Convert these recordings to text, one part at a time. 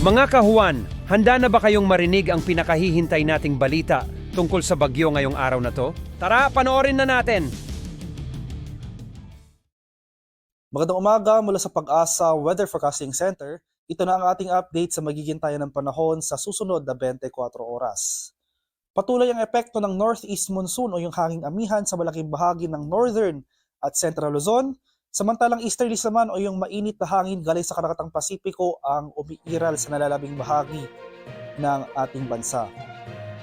Mga kahuan, handa na ba kayong marinig ang pinakahihintay nating balita tungkol sa bagyo ngayong araw na to? Tara, panoorin na natin! Magandang umaga mula sa Pag-asa Weather Forecasting Center. Ito na ang ating update sa magiging tayo ng panahon sa susunod na 24 oras. Patuloy ang epekto ng northeast monsoon o yung hanging amihan sa malaking bahagi ng northern at central Luzon, samantalang easterlies naman o yung mainit na hangin galing sa Karagatang Pasipiko ang umiiral sa nalalabing bahagi ng ating bansa.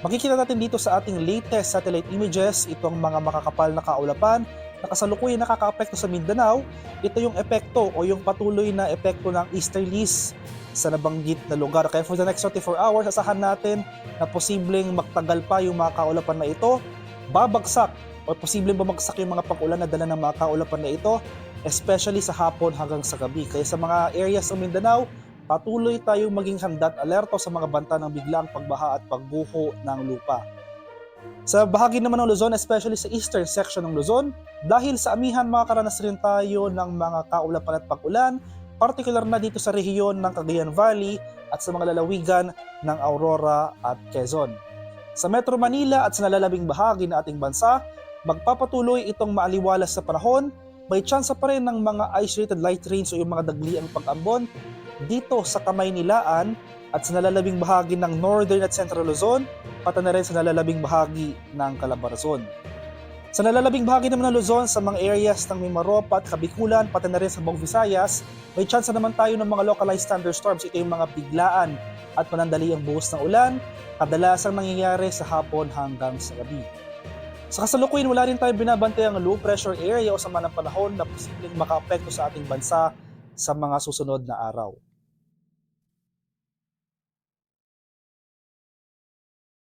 Makikita natin dito sa ating latest satellite images itong mga makakapal na kaulapan na kasalukuyang nakakaapekto sa Mindanao. Ito yung epekto o yung patuloy na epekto ng easterlies sa nabanggit na lugar. Kaya for the next 24 hours, asahan natin na posibleng magtagal pa yung mga kaulapan na ito, babagsak o posibleng bumagsak yung mga pag-ulan na dala ng mga kaulapan na ito, especially sa hapon hanggang sa gabi. Kaya sa mga areas ng Mindanao, patuloy tayong maging handa at alerto sa mga banta ng biglaang pagbaha at pagguho ng lupa. Sa bahagi naman ng Luzon, especially sa eastern section ng Luzon, dahil sa amihan makakaranas rin tayo ng mga kaulapan at pag-ulan, particular na dito sa rehiyon ng Cagayan Valley at sa mga lalawigan ng Aurora at Quezon. Sa Metro Manila at sa nalalabing bahagi ng ating bansa, magpapatuloy itong maaliwalas sa panahon. May tsansa pa rin ng mga isolated light rains o yung mga dagliang pag-ambon dito sa Kamaynilaan at sa nalalabing bahagi ng Northern at Central Luzon, pati na rin sa nalalabing bahagi ng Calabarzon. Sa nalalabing bahagi naman ng Luzon, sa mga areas ng Mimaropa at Kabikulan, pati na rin sa buong Visayas, may tsansa naman tayo ng mga localized thunderstorms. Ito yung mga biglaan at panandaliang buhos ng ulan, kadalasang nangyayari sa hapon hanggang sa gabi. Sa kasalukuyan, wala rin tayong binabantay ang low pressure area o sama ng panahon na posibleng makaapekto sa ating bansa sa mga susunod na araw.